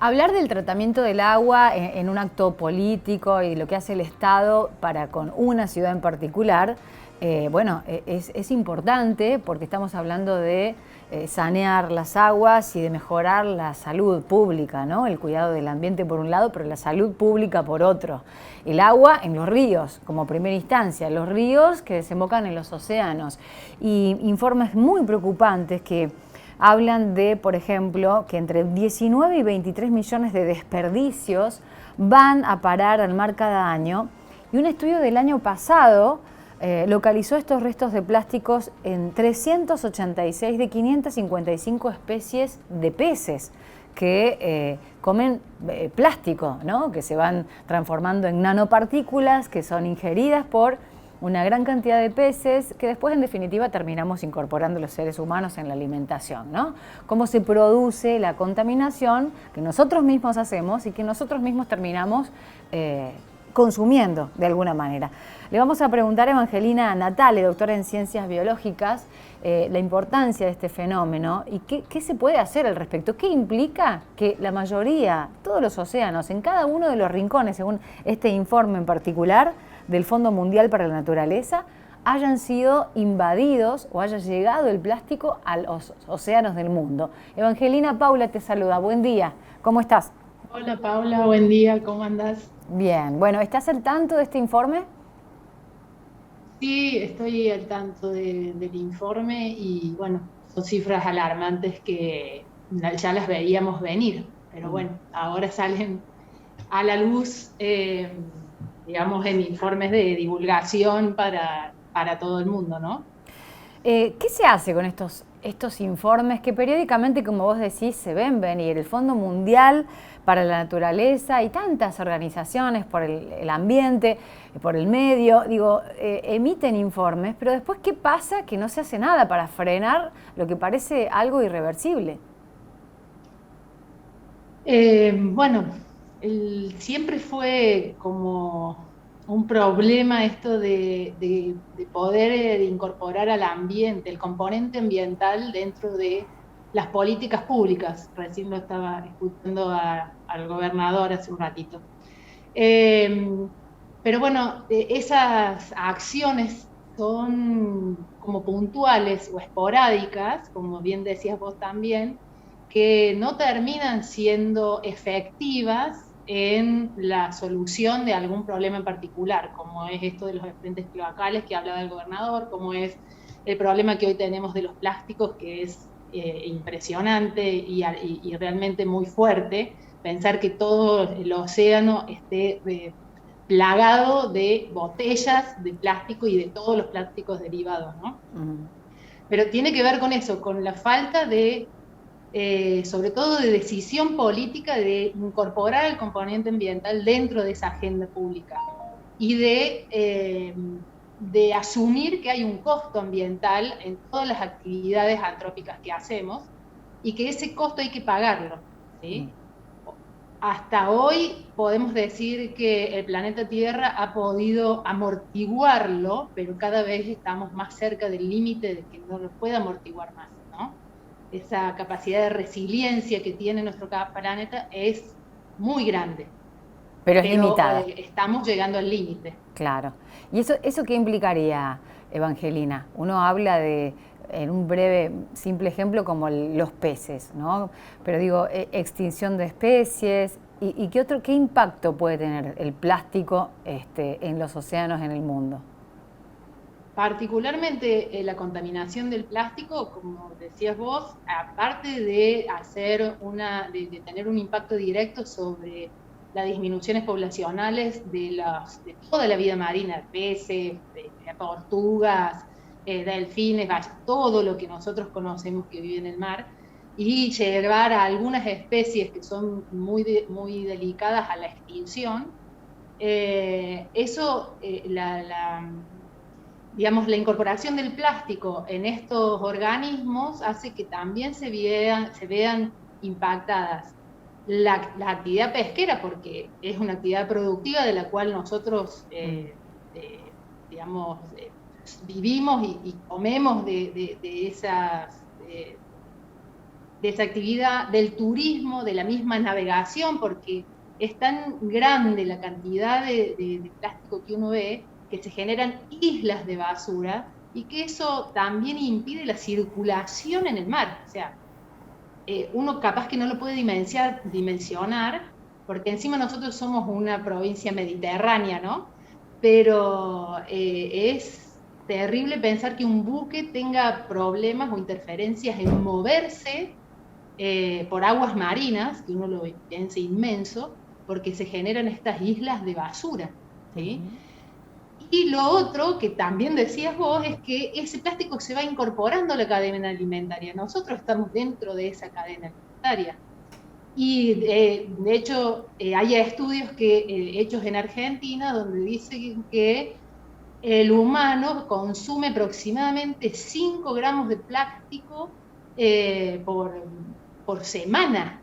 Hablar del tratamiento del agua en un acto político y lo que hace el Estado para con una ciudad en particular, es importante porque estamos hablando de sanear las aguas y de mejorar la salud pública, ¿no? El cuidado del ambiente por un lado, pero la salud pública por otro. El agua en los ríos, como primera instancia, los ríos que desembocan en los océanos. Y informes muy preocupantes que hablan de, por ejemplo, que entre 19 y 23 millones de desperdicios van a parar al mar cada año. Y un estudio del año pasado localizó estos restos de plásticos en 386 de 555 especies de peces que comen plástico, ¿no? Que se van transformando en nanopartículas que son ingeridas por una gran cantidad de peces que después en definitiva terminamos incorporando los seres humanos en la alimentación, ¿no? Cómo se produce la contaminación que nosotros mismos hacemos y que nosotros mismos terminamos consumiendo de alguna manera. Le vamos a preguntar a Evangelina Natale, doctora en Ciencias Biológicas, la importancia de este fenómeno y qué se puede hacer al respecto. ¿Qué implica que la mayoría, todos los océanos, en cada uno de los rincones, según este informe en particular del Fondo Mundial para la Naturaleza, hayan sido invadidos o haya llegado el plástico a los océanos del mundo? Evangelina, Paula te saluda. Buen día. ¿Cómo estás? Hola Paula, buen día, ¿cómo andás? Bien. Bueno, ¿estás al tanto de este informe? Sí, estoy al tanto del informe y bueno, son cifras alarmantes que ya las veíamos venir, pero bueno, ahora salen a la luz, digamos, en informes de divulgación para todo el mundo, ¿no? ¿Qué se hace con estos informes que periódicamente, como vos decís, se ven venir? El Fondo Mundial para la Naturaleza y tantas organizaciones por el ambiente, por el medio, emiten informes, pero después, ¿qué pasa? Que no se hace nada para frenar lo que parece algo irreversible. Bueno, siempre fue como un problema esto de poder incorporar al ambiente, el componente ambiental dentro de las políticas públicas. Recién lo estaba escuchando al gobernador hace un ratito. Eh, pero bueno, esas acciones son como puntuales o esporádicas, como bien decías vos también, que no terminan siendo efectivas en la solución de algún problema en particular, como es esto de los frentes cloacales que hablaba el gobernador, como es el problema que hoy tenemos de los plásticos, que es impresionante y realmente muy fuerte, pensar que todo el océano esté plagado de botellas de plástico y de todos los plásticos derivados, ¿no? Pero tiene que ver con eso, con la falta de sobre todo de decisión política de incorporar el componente ambiental dentro de esa agenda pública y de asumir que hay un costo ambiental en todas las actividades antrópicas que hacemos y que ese costo hay que pagarlo, ¿sí? Hasta hoy podemos decir que el planeta Tierra ha podido amortiguarlo, pero cada vez estamos más cerca del límite de que no lo puede amortiguar más, ¿no? Esa capacidad de resiliencia que tiene nuestro planeta es muy grande, Pero es pero limitada. estamos llegando al límite. Claro. ¿Y eso qué implicaría, Evangelina? Uno habla de, en un breve, simple ejemplo, como los peces, ¿no? Pero digo, extinción de especies, ¿y qué impacto puede tener el plástico en los océanos en el mundo? Particularmente la contaminación del plástico, como decías vos, aparte de de tener un impacto directo sobre las disminuciones poblacionales de toda la vida marina, peces, tortugas, delfines, todo lo que nosotros conocemos que vive en el mar, y llevar a algunas especies que son muy delicadas a la extinción, digamos, la incorporación del plástico en estos organismos hace que también se vean impactadas la actividad pesquera, porque es una actividad productiva de la cual nosotros, digamos, vivimos y comemos de esas de esa actividad, del turismo, de la misma navegación, porque es tan grande la cantidad de plástico que uno ve que se generan islas de basura y que eso también impide la circulación en el mar. O sea, uno capaz que no lo puede dimensionar, porque encima nosotros somos una provincia mediterránea, ¿no? Pero es terrible pensar que un buque tenga problemas o interferencias en moverse por aguas marinas, que uno lo piensa inmenso, porque se generan estas islas de basura, ¿sí? Y lo otro que también decías vos es que ese plástico se va incorporando a la cadena alimentaria. Nosotros estamos dentro de esa cadena alimentaria. Y de hecho hay estudios hechos en Argentina donde dicen que el humano consume aproximadamente 5 gramos de plástico por semana,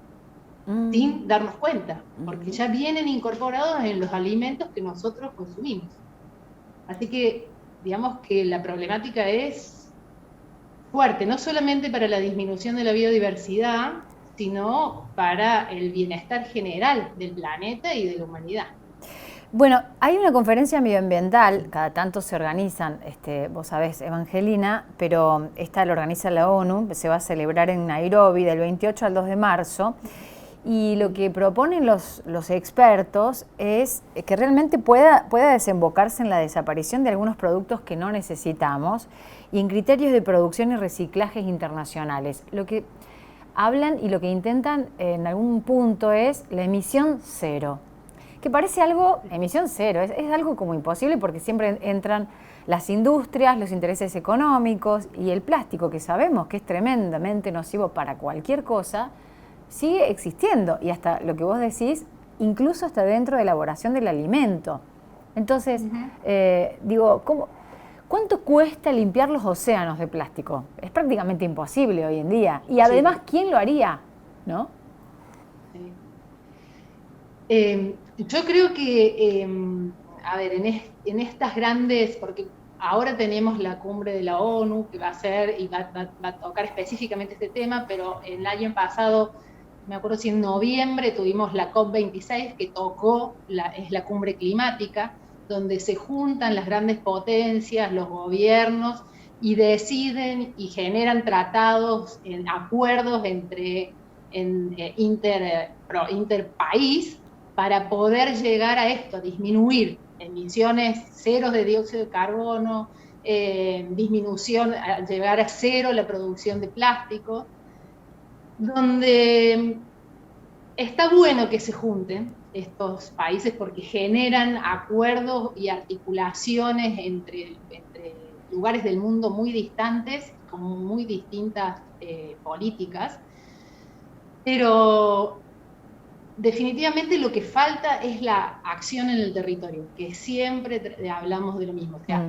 sin darnos cuenta, porque ya vienen incorporados en los alimentos que nosotros consumimos. Así que, digamos que la problemática es fuerte, no solamente para la disminución de la biodiversidad, sino para el bienestar general del planeta y de la humanidad. Bueno, hay una conferencia medioambiental, cada tanto se organizan, vos sabés, Evangelina, pero esta la organiza la ONU, se va a celebrar en Nairobi del 28 al 2 de marzo, y lo que proponen los expertos es que realmente pueda desembocarse en la desaparición de algunos productos que no necesitamos y en criterios de producción y reciclajes internacionales. Lo que hablan y lo que intentan en algún punto es la emisión cero, que parece algo, emisión cero, es algo como imposible porque siempre entran las industrias, los intereses económicos y el plástico, que sabemos que es tremendamente nocivo para cualquier cosa, sigue existiendo y hasta lo que vos decís, incluso hasta dentro de la elaboración del alimento. Entonces, digo, ¿cuánto cuesta limpiar los océanos de plástico? Es prácticamente imposible hoy en día. Y además, ¿quién lo haría? ¿No? Sí. Yo creo que, a ver, en estas grandes, porque ahora tenemos la cumbre de la ONU que va a ser y va a tocar específicamente este tema, pero el año pasado, me acuerdo si en noviembre tuvimos la COP26 que tocó, es la cumbre climática, donde se juntan las grandes potencias, los gobiernos, y deciden y generan tratados, acuerdos interpaís para poder llegar a esto, a disminuir emisiones ceros de dióxido de carbono, disminución, a llegar a cero la producción de plástico, donde está bueno que se junten estos países porque generan acuerdos y articulaciones entre lugares del mundo muy distantes, con muy distintas políticas, pero definitivamente lo que falta es la acción en el territorio, que siempre hablamos de lo mismo. O sea,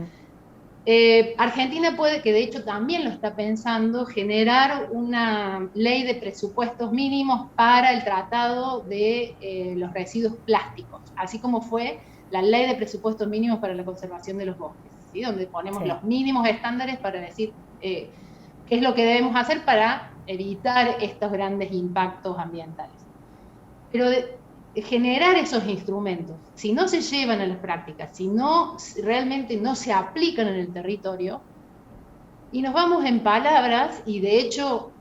Argentina puede, que de hecho también lo está pensando, generar una ley de presupuestos mínimos para el tratado de los residuos plásticos, así como fue la ley de presupuestos mínimos para la conservación de los bosques, ¿sí? Donde ponemos los mínimos estándares para decir qué es lo que debemos hacer para evitar estos grandes impactos ambientales. Pero generar esos instrumentos, si no se llevan a las prácticas, si no realmente no se aplican en el territorio, y nos vamos en palabras, y de hecho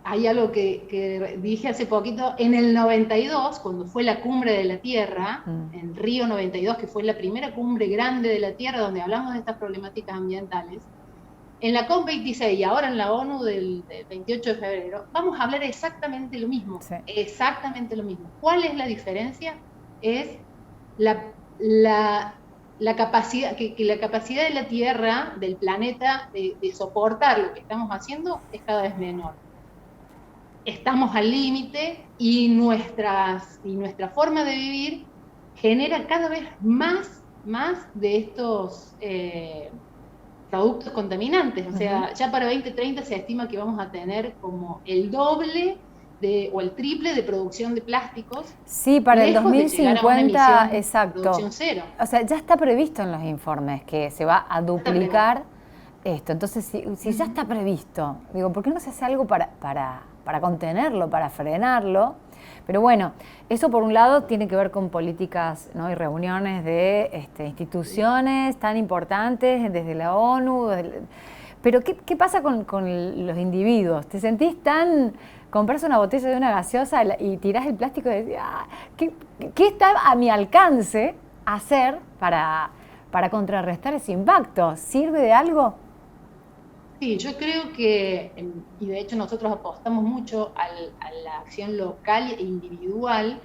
hay algo que dije hace poquito, en el 92, cuando fue la cumbre de la Tierra, en Río 92, que fue la primera cumbre grande de la Tierra donde hablamos de estas problemáticas ambientales, en la COP26 y ahora en la ONU del 28 de febrero, vamos a hablar exactamente lo mismo. Sí. Exactamente lo mismo. ¿Cuál es la diferencia? Es la capacidad, que la capacidad de la Tierra, del planeta, de soportar lo que estamos haciendo es cada vez menor. Estamos al límite y nuestra forma de vivir genera cada vez más de estos productos contaminantes. O sea, ya para 2030 se estima que vamos a tener como el doble o el triple de producción de plásticos. Sí, para el 2050, exacto. Producción cero. O sea, ya está previsto en los informes que se va a duplicar esto. Entonces, si ya está previsto, digo, ¿por qué no se hace algo para para contenerlo, para frenarlo. Pero bueno, eso por un lado tiene que ver con políticas, ¿no? Y reuniones de instituciones tan importantes, desde la ONU. Pero ¿qué pasa con los individuos? ¿Te sentís tan... compras una botella de una gaseosa y tirás el plástico y decís, ¿qué está a mi alcance hacer para contrarrestar ese impacto? ¿Sirve de algo? Sí, yo creo que, y de hecho nosotros apostamos mucho a la acción local e individual,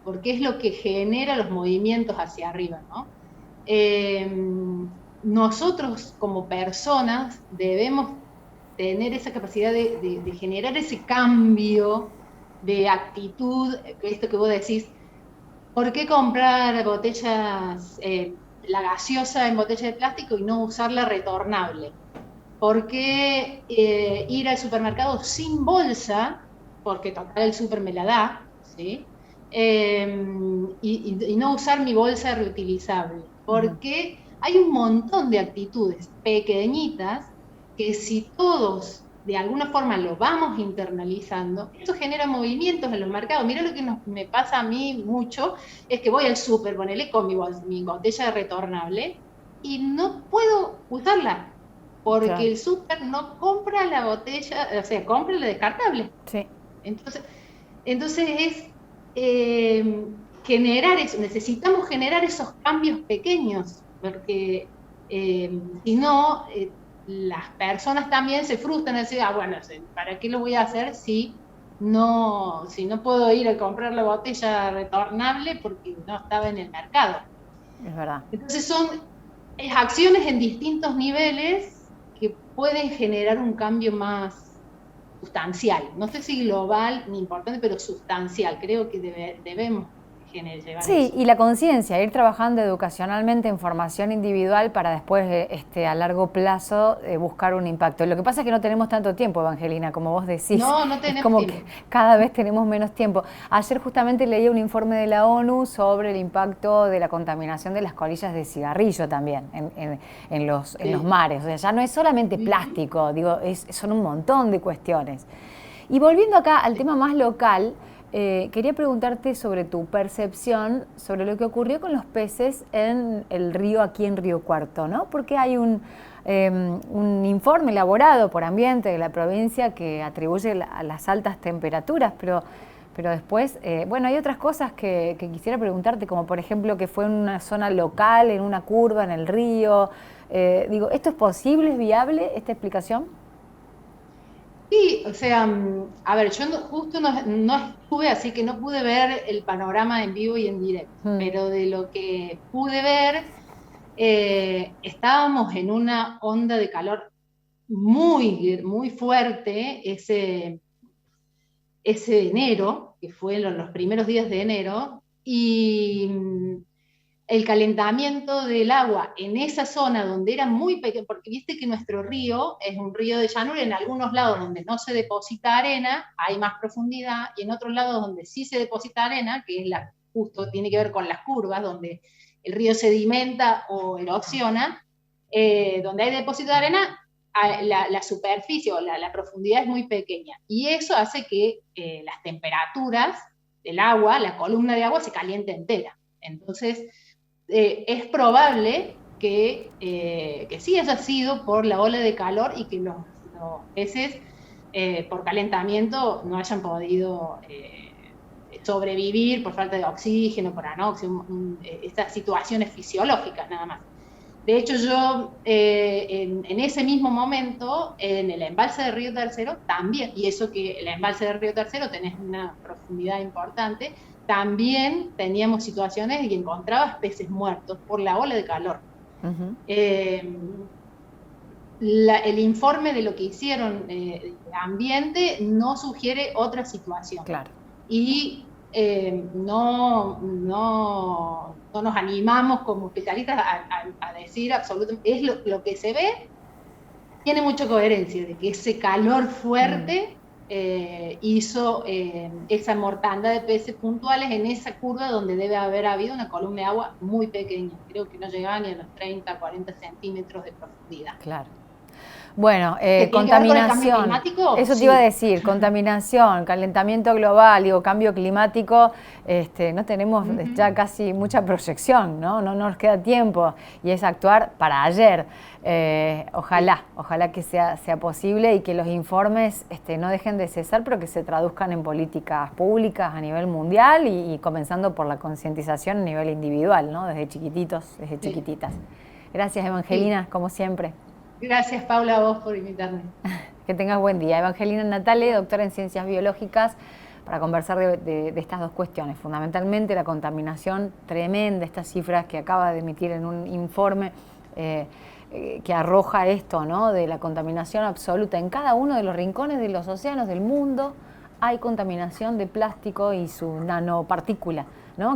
porque es lo que genera los movimientos hacia arriba, ¿no? Eh, Nosotros como personas debemos tener esa capacidad de generar ese cambio de actitud, esto que vos decís, ¿por qué comprar botellas, la gaseosa en botella de plástico y no usarla retornable? ¿Por qué ir al supermercado sin bolsa? Porque total el súper me la da, ¿sí? Y no usar mi bolsa reutilizable. Porque hay un montón de actitudes pequeñitas que si todos de alguna forma lo vamos internalizando, esto genera movimientos en los mercados. Mira lo que me pasa a mí mucho, es que voy al súper, ponele con mi botella retornable y no puedo usarla porque Claro. el súper no compra la botella, o sea, compra la descartable. Sí. Entonces, entonces es generar eso, necesitamos generar esos cambios pequeños, porque si no, las personas también se frustran y dicen, bueno, ¿para qué lo voy a hacer si no puedo ir a comprar la botella retornable porque no estaba en el mercado? Es verdad. Entonces son acciones en distintos niveles que pueden generar un cambio más sustancial. No sé si global ni importante, pero sustancial. Creo que debemos llevar Sí, eso. y la conciencia, ir trabajando educacionalmente en formación individual para después, a largo plazo, buscar un impacto. Lo que pasa es que no tenemos tanto tiempo, Evangelina, como vos decís. No, no Es tenemos como que tiempo. cada vez tenemos menos tiempo. Ayer justamente leí un informe de la ONU sobre el impacto de la contaminación de las colillas de cigarrillo también en los Sí. mares. O sea, ya no es solamente Uh-huh. plástico, digo, son un montón de cuestiones. Y volviendo acá al Sí. tema más local, quería preguntarte sobre tu percepción sobre lo que ocurrió con los peces en el río aquí en Río Cuarto, ¿no? Porque hay un informe elaborado por Ambiente de la provincia que atribuye a las altas temperaturas, pero después, bueno, hay otras cosas que quisiera preguntarte, como por ejemplo que fue en una zona local, en una curva, en el río. Digo, ¿esto es posible, es viable, esta explicación? Sí, o sea, a ver, yo justo no estuve, así que no pude ver el panorama en vivo y en directo, Mm. pero de lo que pude ver, estábamos en una onda de calor muy, muy fuerte ese enero, que fue los primeros días de enero, y el calentamiento del agua en esa zona donde era muy pequeño, porque viste que nuestro río es un río de llanura, en algunos lados donde no se deposita arena hay más profundidad, y en otros lados donde sí se deposita arena, que es justo tiene que ver con las curvas, donde el río sedimenta o erosiona, donde hay depósito de arena, la superficie o la profundidad es muy pequeña. Y eso hace que las temperaturas del agua, la columna de agua, se caliente entera. Entonces, es probable que sí haya sido por la ola de calor y que los peces por calentamiento no hayan podido sobrevivir por falta de oxígeno, por anoxia, estas situaciones fisiológicas nada más. De hecho, yo en ese mismo momento, en el embalse de Río Tercero, también, y eso que el embalse de Río Tercero tenés una profundidad importante, también teníamos situaciones y encontrabas peces muertos por la ola de calor. Ujú. Eh, el informe de lo que hicieron de ambiente no sugiere otra situación. Claro. Y no nos animamos como especialistas a decir absolutamente, es lo que se ve, tiene mucha coherencia, de que ese calor Mm. fuerte hizo esa mortandad de peces puntuales en esa curva donde debe haber habido una columna de agua muy pequeña, creo que no llegaba ni a los 30, 40 centímetros de profundidad. Claro. Bueno, ¿Que tiene que ver con el cambio contaminación, climático? eso te Sí. iba a decir, contaminación, calentamiento global, digo, cambio climático, no tenemos ya casi mucha proyección, ¿no? No nos queda tiempo y es actuar para ayer. Ojalá que sea posible y que los informes no dejen de cesar, pero que se traduzcan en políticas públicas a nivel mundial y comenzando por la concientización a nivel individual, ¿no? Desde chiquititos, desde chiquititas. Gracias, Evangelina, Sí. como siempre. Gracias, Paula, a vos por invitarme. Que tengas buen día. Evangelina Natale, doctora en Ciencias Biológicas, para conversar de estas dos cuestiones. Fundamentalmente la contaminación tremenda, estas cifras que acaba de emitir en un informe que arroja esto, ¿no? De la contaminación absoluta. En cada uno de los rincones de los océanos del mundo hay contaminación de plástico y su nanopartícula, ¿no?